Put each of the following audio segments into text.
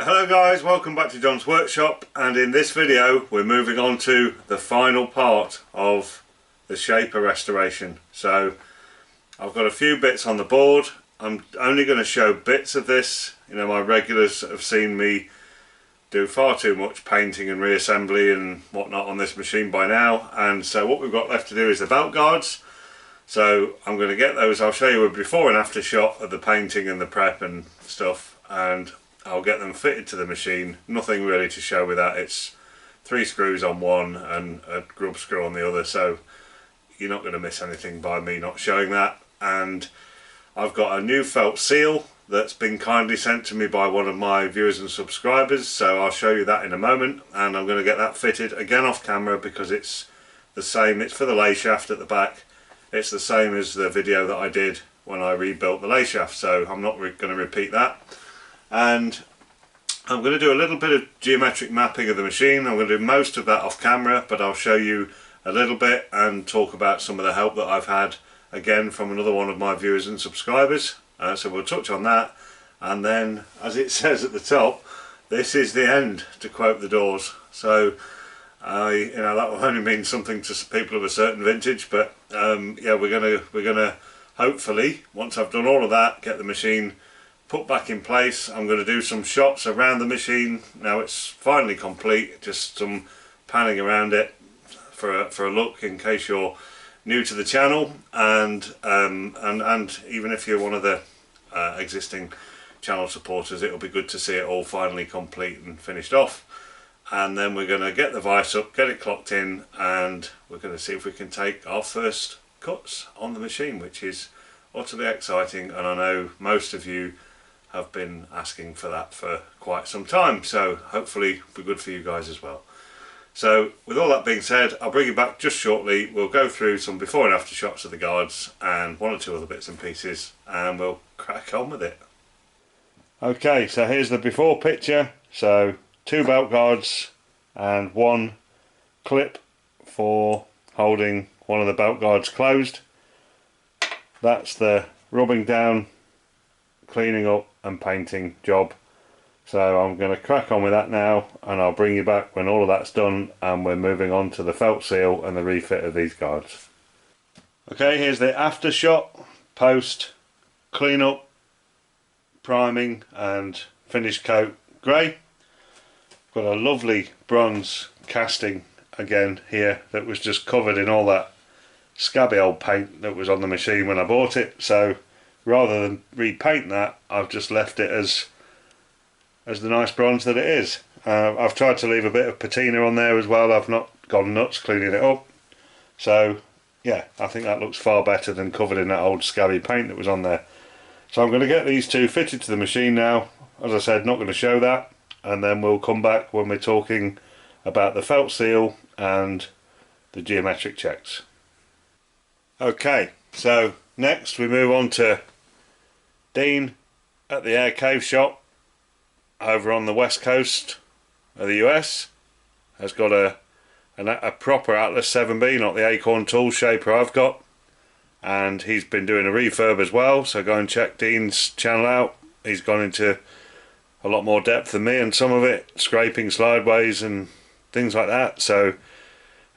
Hello guys, welcome back to John's Workshop, and in this video we're moving on to the final part of the shaper restoration. So I've got a few bits on the board. I'm only going to show bits of this. You know, my regulars have seen me do far too much painting and reassembly and whatnot on this machine by now, and so what we've got left to do is the belt guards. So I'm going to get those. I'll show you a before and after shot of the painting and the prep and stuff, and I'll get them fitted to the machine. Nothing really to show with that. It's 3 screws on one and a grub screw on the other, so you're not going to miss anything by me not showing that. And I've got a new felt seal that's been kindly sent to me by one of my viewers and subscribers, so I'll show you that in a moment. And I'm going to get that fitted again off camera because it's the same. It's for the lay shaft at the back. It's the same as the video that I did when I rebuilt the lay shaft, so I'm not going to repeat that. And I'm going to do a little bit of geometric mapping of the machine. I'm going to do most of that off camera, but I'll show you a little bit and talk about some of the help that I've had again from another one of my viewers and subscribers. So we'll touch on that, and then, as it says at the top, this is the end, to quote the Doors. So you know, that will only mean something to people of a certain vintage, but yeah, we're gonna hopefully, once I've done all of that, get the machine put back in place. I'm going to do some shots around the machine. Now it's finally complete, just some panning around it for a look in case you're new to the channel, and even if you're one of the existing channel supporters, it'll be good to see it all finally complete and finished off. And then we're going to get the vise up, get it clocked in, and we're going to see if we can take our first cuts on the machine, which is utterly exciting, and I know most of you have been asking for that for quite some time, so hopefully it'll be good for you guys as well. So with all that being said, I'll bring you back just shortly. We'll go through some before and after shots of the guards and one or two other bits and pieces, and we'll crack on with it. Okay, so here's the before picture. So 2 belt guards and 1 clip for holding one of the belt guards closed. That's the rubbing down, cleaning up and painting job. So I'm going to crack on with that now, and I'll bring you back when all of that's done and we're moving on to the felt seal and the refit of these guards. Okay, here's the after shot, post clean up, priming and finish coat grey. Got a lovely bronze casting again here that was just covered in all that scabby old paint that was on the machine when I bought it, so rather than repaint that, I've just left it as the nice bronze that it is. I've tried to leave a bit of patina on there as well. I've not gone nuts cleaning it up, so yeah, I think that looks far better than covered in that old scabby paint that was on there. So I'm going to get these 2 fitted to the machine now. As I said, not going to show that, and then we'll come back when we're talking about the felt seal and the geometric checks. Okay, so next we move on to Dean at the Air Cave shop over on the west coast of the US. Has got a proper Atlas 7B, not the Acorn tool shaper I've got, and he's been doing a refurb as well, so go and check Dean's channel out. He's gone into a lot more depth than me, and some of it scraping sideways and things like that. So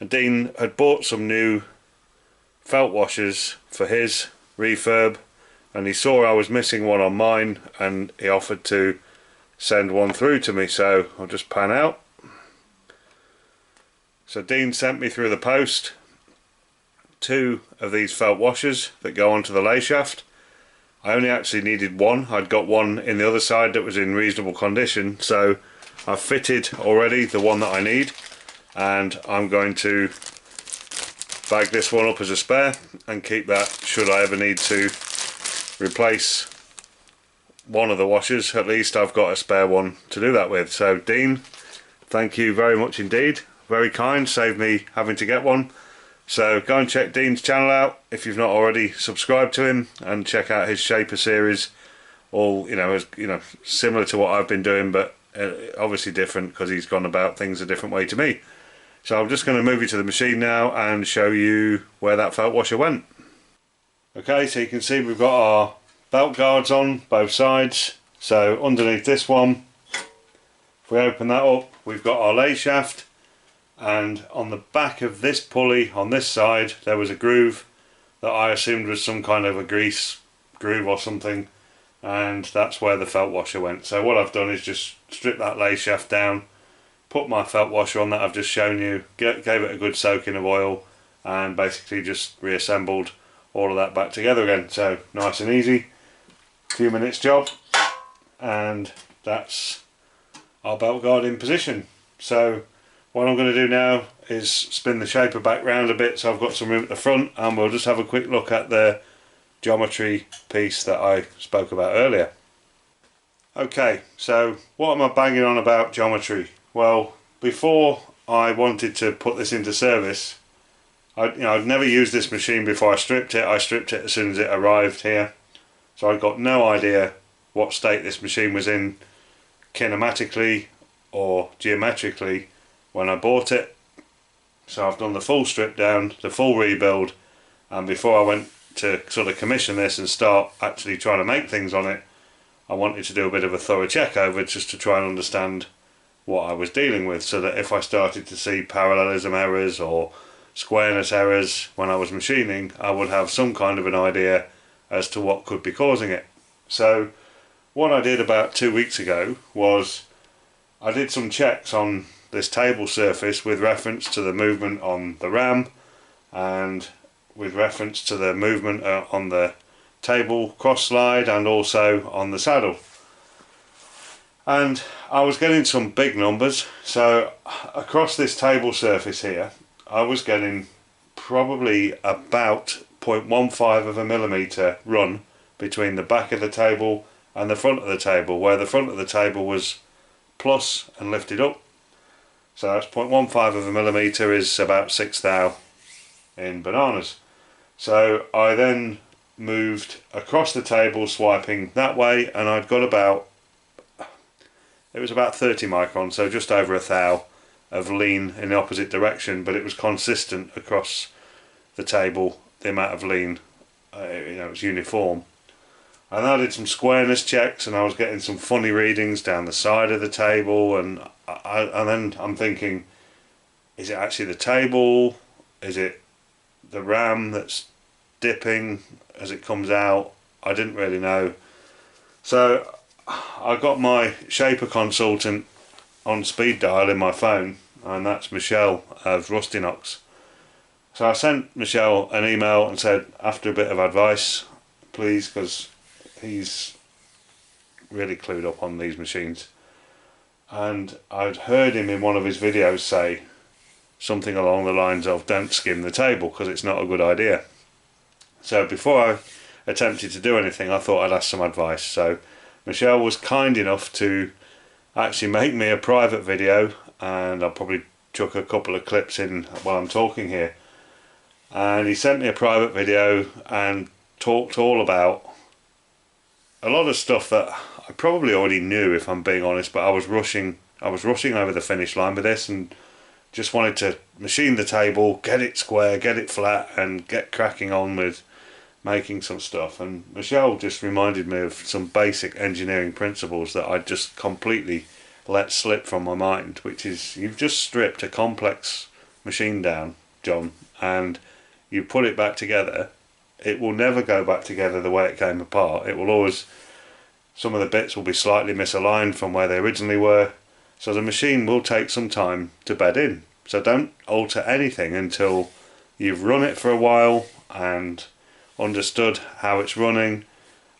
Dean had bought some new felt washers for his refurb, and he saw I was missing one on mine, and he offered to send one through to me. So I'll just pan out. So Dean sent me through the post 2 of these felt washers that go onto the lay shaft. I only actually needed 1. I'd got one in the other side that was in reasonable condition, so I've fitted already the one that I need, and I'm going to bag this one up as a spare and keep that should I ever need to replace one of the washers. At least I've got a spare one to do that with. So Dean, thank you very much indeed, very kind, saved me having to get one. So go and check Dean's channel out if you've not already subscribed to him, and check out his shaper series. All, you know, similar to what I've been doing, but obviously different because he's gone about things a different way to me. So I'm just going to move you to the machine now and show you where that felt washer went. Okay, so you can see we've got our belt guards on both sides. So underneath this one If we open that up, we've got our lay shaft, and on the back of this pulley on this side there was a groove that I assumed was some kind of a grease groove or something, and that's where the felt washer went. So what I've done is just strip that lay shaft down, put my felt washer on that I've just shown you, gave it a good soaking of oil, and basically just reassembled all of that back together again. So nice and easy, few minutes job, and that's our belt guard in position. So what I'm going to do now is spin the shaper back round a bit so I've got some room at the front, and we'll just have a quick look at the geometry piece that I spoke about earlier. Okay, so what am I banging on about geometry? Well, before I wanted to put this into service, I'd never used this machine before I stripped it. I stripped it as soon as it arrived here, so I got no idea what state this machine was in kinematically or geometrically when I bought it. So I've done the full strip down, the full rebuild, and before I went to sort of commission this and start actually trying to make things on it, I wanted to do a bit of a thorough check over just to try and understand what I was dealing with, so that if I started to see parallelism errors or squareness errors when I was machining, I would have some kind of an idea as to what could be causing it. So what I did about 2 weeks ago was I did some checks on this table surface with reference to the movement on the ram and with reference to the movement on the table cross slide and also on the saddle. And I was getting some big numbers. So across this table surface here, I was getting probably about 0.15 of a millimetre run between the back of the table and the front of the table, where the front of the table was plus and lifted up. So that's 0.15 of a millimetre is about 6 thou in bananas. So I then moved across the table swiping that way, and I'd got about, it was about 30 microns, so just over 1 thou of lean in the opposite direction, but it was consistent across the table, the amount of lean, it was uniform. And I did some squareness checks, and I was getting some funny readings down the side of the table, and then I'm thinking, is it actually the table? Is it the ram that's dipping as it comes out? I didn't really know. So I got my shaper consultant on speed dial in my phone, and that's Michelle of Rustinox. So I sent Michelle an email and said, after a bit of advice, please, because he's really clued up on these machines. And I'd heard him in one of his videos say something along the lines of, don't skim the table because it's not a good idea. So before I attempted to do anything, I thought I'd ask some advice. So Michelle was kind enough to actually make me a private video, and I'll probably chuck a couple of clips in while I'm talking here. And he sent me a private video and talked all about a lot of stuff that I probably already knew, if I'm being honest, but I was rushing over the finish line with this and just wanted to machine the table, get it square, get it flat, and get cracking on with making some stuff. And Michelle just reminded me of some basic engineering principles that I just completely let slip from my mind, which is, you've just stripped a complex machine down, John, and you put it back together. It will never go back together the way it came apart. It will always, some of the bits will be slightly misaligned from where they originally were. So the machine will take some time to bed in. So don't alter anything until you've run it for a while and understood how it's running,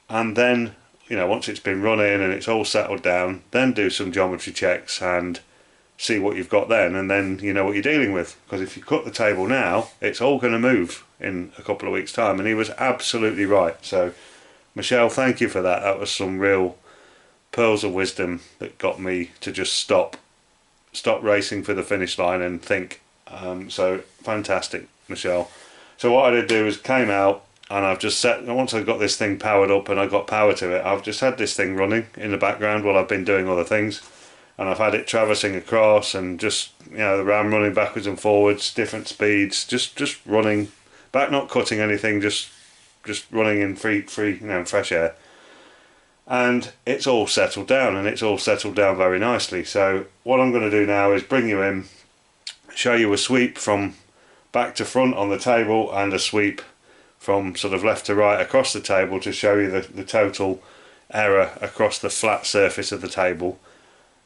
and then, once it's been running and it's all settled down, then do some geometry checks and see what you've got then, and then you know what you're dealing with. Because if you cut the table now, it's all going to move in a couple of weeks' time. And he was absolutely right. So Michelle, thank you for that. That was some real pearls of wisdom that got me to just stop racing for the finish line and think. So fantastic, Michelle. So what I did do is came out, and I've just set, once I got this thing powered up and I got power to it, I've just had this thing running in the background while I've been doing other things, and I've had it traversing across and just, the ram running backwards and forwards, different speeds, just running back, not cutting anything, just running in free fresh air. and it's all settled down, and it's all settled down very nicely. So what I'm going to do now is bring you in, show you a sweep from back to front on the table and a sweep from sort of left to right across the table to show you the total error across the flat surface of the table.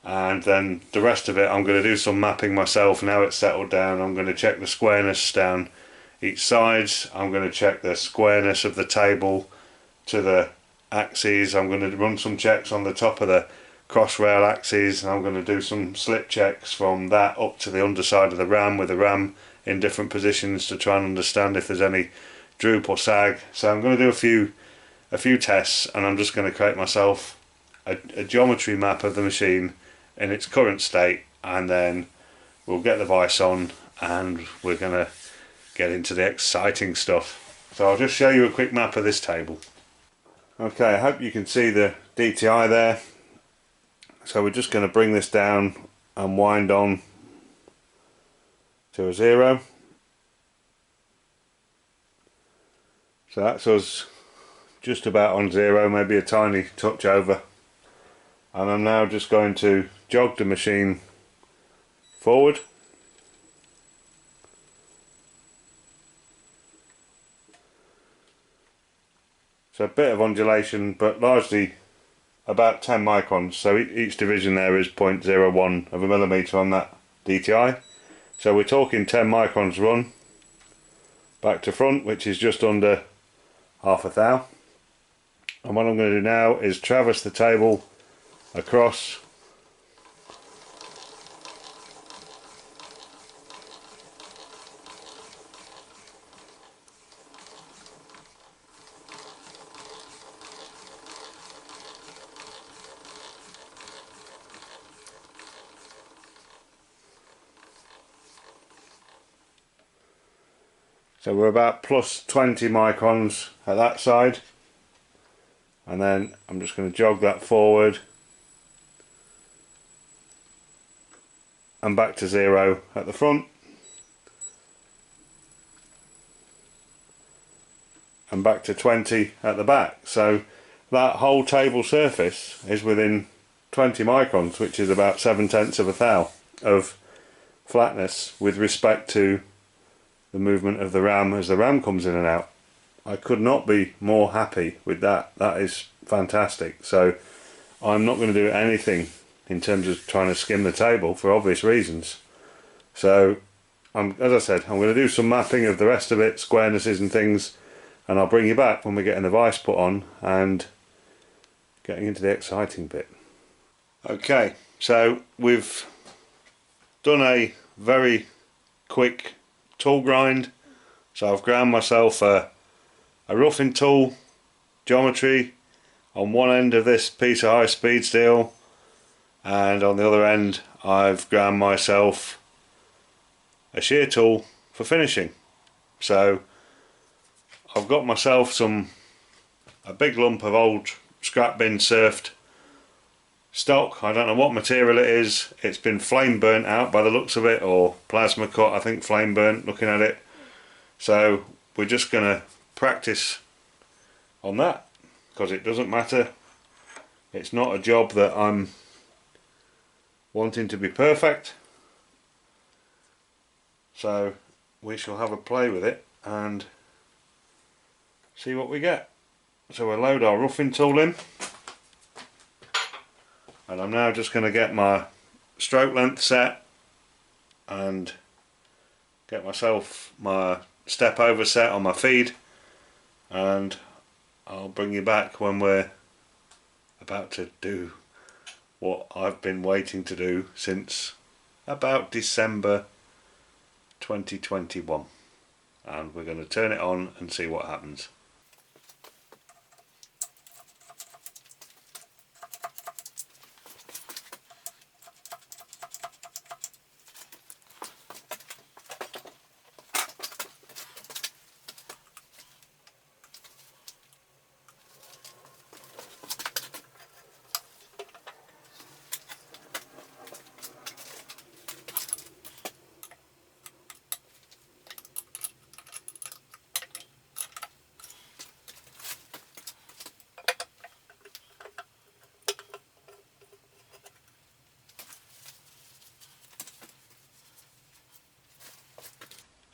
And then the rest of it I'm going to do some mapping myself now it's settled down. I'm going to check the squareness down each side, I'm going to check the squareness of the table to the axes, I'm going to run some checks on the top of the cross rail axes, and I'm going to do some slip checks from that up to the underside of the ram with the ram in different positions to try and understand if there's any droop or sag. So I'm going to do a few tests, and I'm just going to create myself a geometry map of the machine in its current state, and then we'll get the vice on and we're going to get into the exciting stuff. So I'll just show you a quick map of this table. Okay, I hope you can see the DTI there. So we're just going to bring this down and wind on to a 0. So that's us just about on 0, maybe a tiny touch over. And I'm now just going to jog the machine forward. So a bit of undulation, but largely about 10 microns. So each division there is 0.01 of a millimetre on that DTI. So we're talking 10 microns run back to front, which is just under half a thou. And what I'm going to do now is traverse the table across so we're about plus 20 microns at that side, and then I'm just going to jog that forward and back to 0 at the front and back to 20 at the back. So that whole table surface is within 20 microns, which is about 7/10 of a thou of flatness with respect to the movement of the ram as the ram comes in and out. I could not be more happy with that. That is fantastic. So I'm not going to do anything in terms of trying to skim the table for obvious reasons. So as I said, I'm going to do some mapping of the rest of it, squarenesses and things, and I'll bring you back when we're getting the vice put on and getting into the exciting bit. Okay, so we've done a very quick tool grind. So I've ground myself a roughing tool geometry on one end of this piece of high speed steel, and on the other end I've ground myself a shear tool for finishing. So I've got myself a big lump of old scrap bin surfed stock. I don't know what material it is. It's been flame burnt out by the looks of it, or plasma cut, I think flame burnt looking at it. So we're just going to practice on that, because it doesn't matter. It's not a job that I'm wanting to be perfect. So we shall have a play with it and see what we get. So we'll load our roughing tool in, and I'm now just going to get my stroke length set and get myself my step over set on my feed, and I'll bring you back when we're about to do what I've been waiting to do since about December 2021, and we're going to turn it on and see what happens.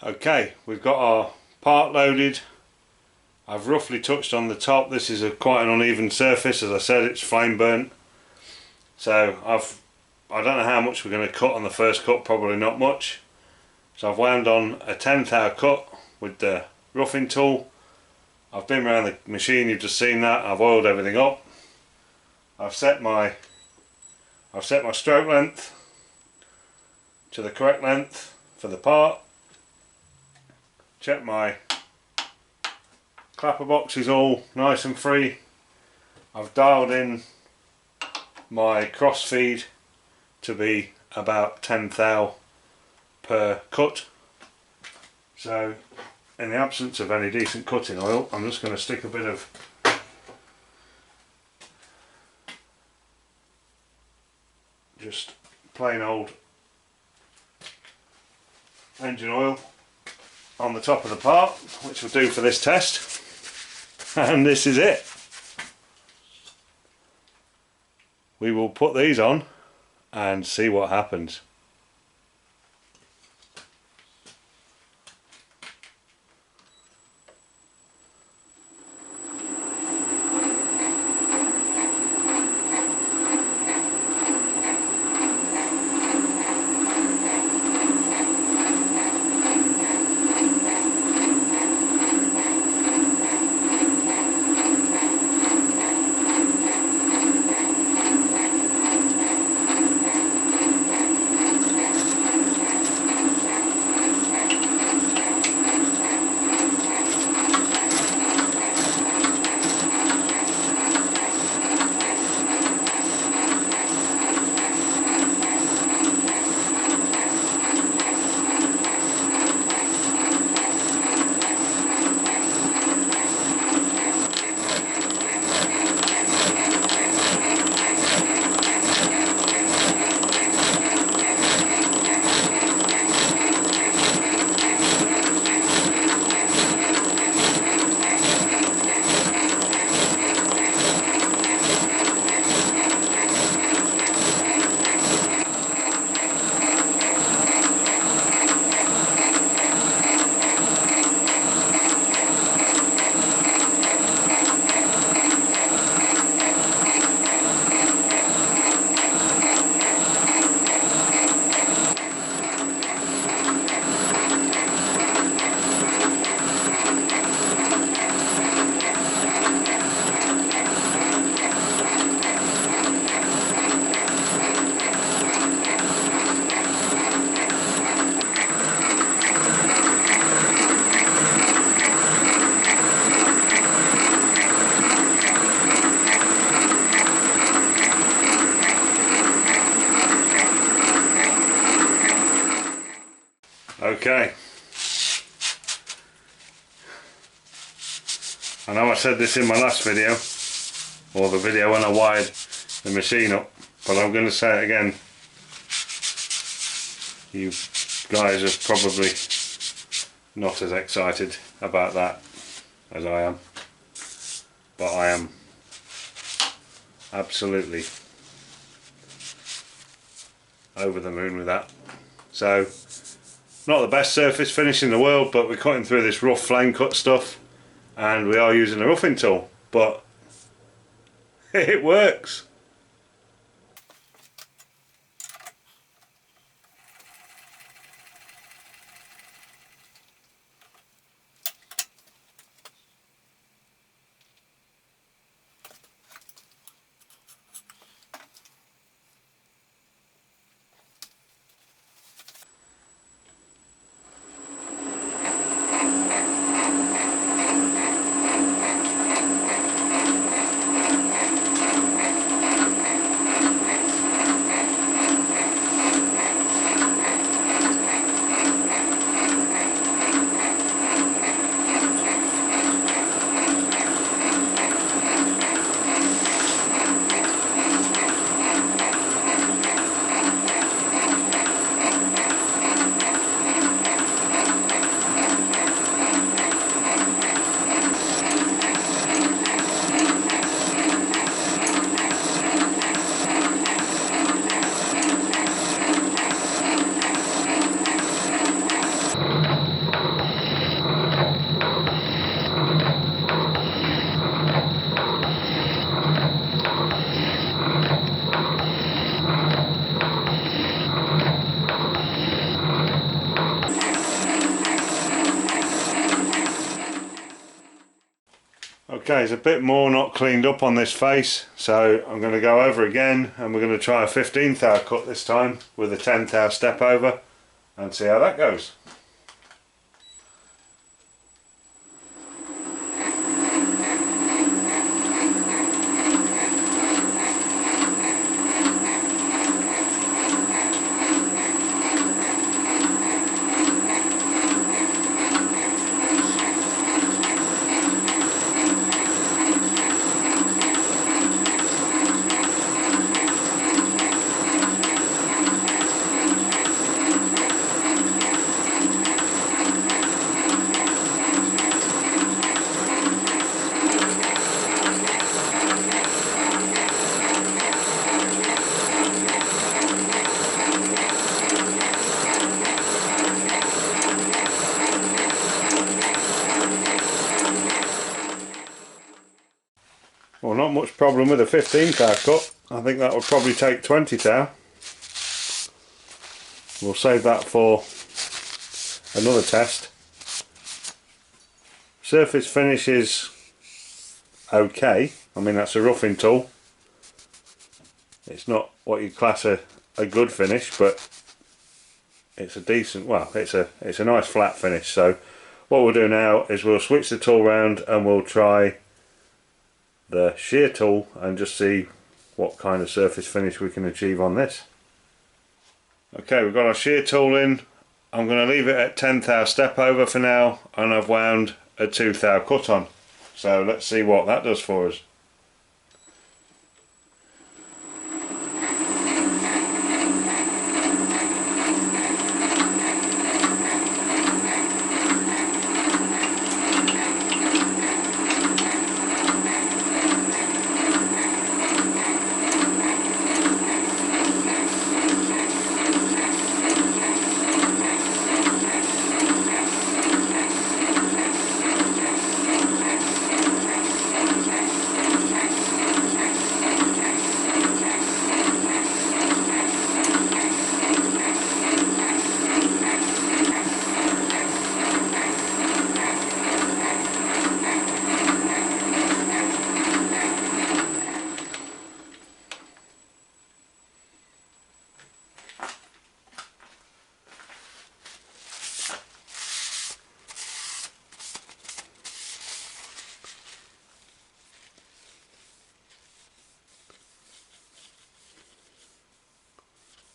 Okay, we've got our part loaded. I've roughly touched on the top. This is quite an uneven surface. As I said, it's flame burnt. So I don't know how much we're going to cut on the first cut, probably not much. So I've wound on a 10th hour cut with the roughing tool. I've been around the machine, you've just seen that. I've oiled everything up. I've set my stroke length to the correct length for the part. Check my clapper box is all nice and free. I've dialed in my cross feed to be about 10 thou per cut. So in the absence of any decent cutting oil, I'm just going to stick a bit of just plain old engine oil on the top of the part, which will do for this test. And this is it. We will put these on and see what happens. Okay, I know I said this in my last video, or the video when I wired the machine up, but I'm going to say it again. You guys are probably not as excited about that as I am, but I am absolutely over the moon with that. So, not the best surface finish in the world, but we're cutting through this rough flame cut stuff and we are using a roughing tool, but it works. Okay, there's a bit more not cleaned up on this face, so I'm going to go over again and we're going to try a 15th hour cut this time with a 10th hour step over and see how that goes. Well, not much problem with a 15th hour cut. I think that would probably take 20th hour. We'll save that for another test. Surface finish is okay. I mean, that's a roughing tool. It's not what you'd class a good finish, but it's a decent, well, it's a nice flat finish. So what we'll do now is we'll switch the tool round and we'll try the shear tool and just see what kind of surface finish we can achieve on this. Okay, we've got our shear tool in. I'm going to leave it at 10th hour step over for now, and I've wound a 2th hour cut on. So let's see what that does for us.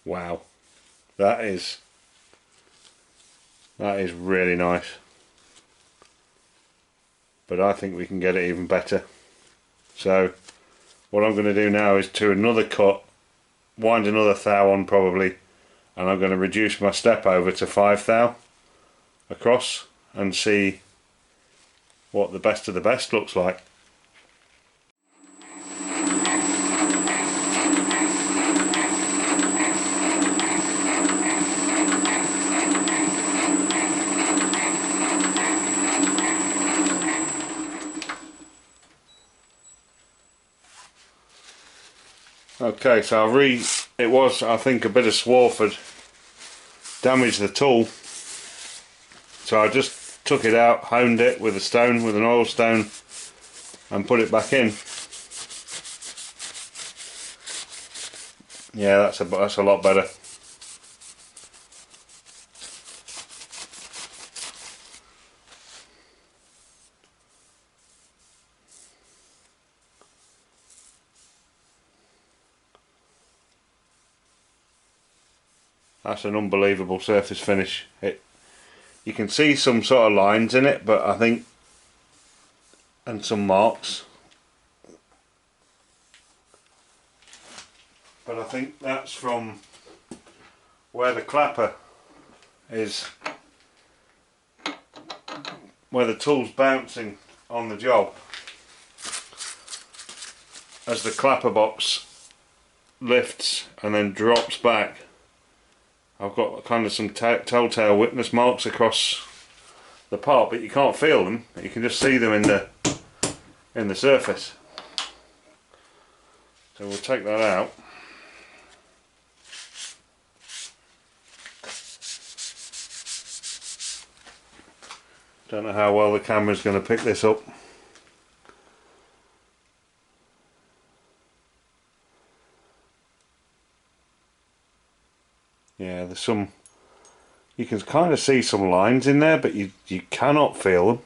Wow, that is really nice, but I think we can get it even better. So what I'm going to do now is to another cut, wind another thou on probably, and I'm going to reduce my step over to 5 thou across and see what the best of the best looks like. Okay, so it was, I think, a bit of Swarford damaged the tool, so I just took it out, honed it with a stone, with an oil stone, and put it back in. Yeah, that's a lot better. That's an unbelievable surface finish. You can see some sort of lines in it, but I think, and some marks, but I think that's from where the clapper is, where the tool's bouncing on the job as the clapper box lifts and then drops back. I've got kind of some telltale witness marks across the part, but you can't feel them. You can just see them in the surface. So we'll take that out. Don't know how well the camera's going to pick this up. Yeah, there's some, you can kind of see some lines in there, but you cannot feel them.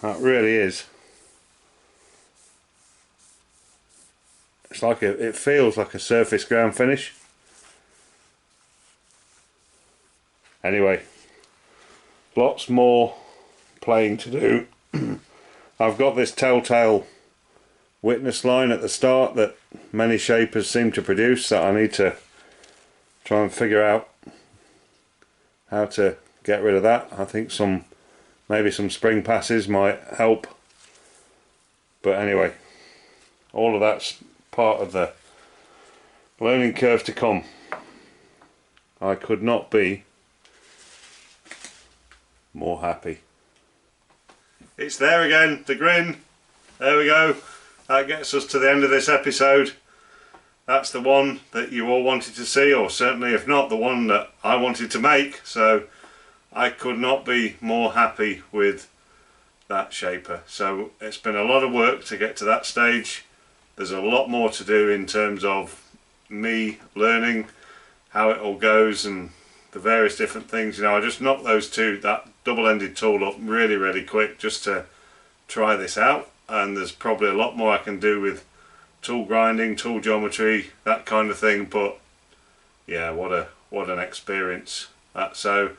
That really is. It's like it feels like a surface ground finish. Anyway, lots more playing to do. I've got this telltale witness line at the start that many shapers seem to produce that I need to try and figure out how to get rid of that. I think maybe some spring passes might help, but anyway, all of that's part of the learning curve to come. I could not be more happy. It's there again, the grin. There we go. That gets us to the end of this episode. That's the one that you all wanted to see, or certainly if not, the one that I wanted to make. So I could not be more happy with that shaper. So it's been a lot of work to get to that stage. There's a lot more to do in terms of me learning how it all goes and the various different things. You know, I just knocked that double-ended tool up really quick just to try this out, and there's probably a lot more I can do with tool grinding, tool geometry, that kind of thing. But yeah, what an experience. So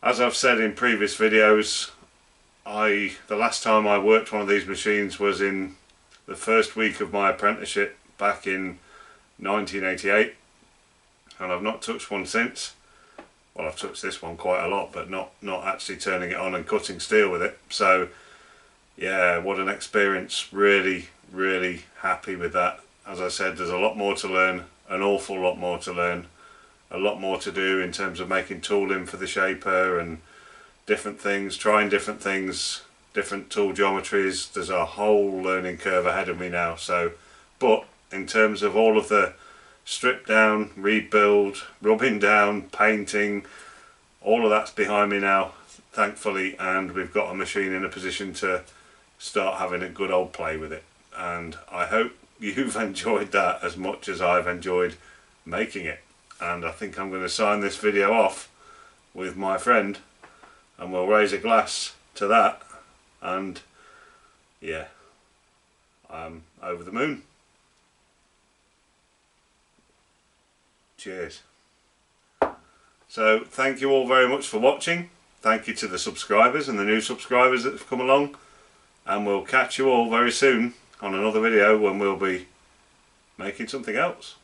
as I've said in previous videos, the last time I worked one of these machines was in the first week of my apprenticeship back in 1988, and I've not touched one since. Well, I've touched this one quite a lot, but not actually turning it on and cutting steel with it. So yeah, what an experience. Really happy with that. As I said, there's a lot more to learn, an awful lot more to learn, a lot more to do in terms of making tooling for the shaper and different things, trying different things, different tool geometries. There's a whole learning curve ahead of me now. So, but in terms of all of the strip down, rebuild, rubbing down, painting, all of that's behind me now, thankfully, and we've got a machine in a position to start having a good old play with it. And I hope you've enjoyed that as much as I've enjoyed making it. And I think I'm going to sign this video off with my friend, and we'll raise a glass to that. And yeah, I'm over the moon. Cheers. So thank you all very much for watching. Thank you to the subscribers and the new subscribers that have come along, and we'll catch you all very soon on another video when we'll be making something else.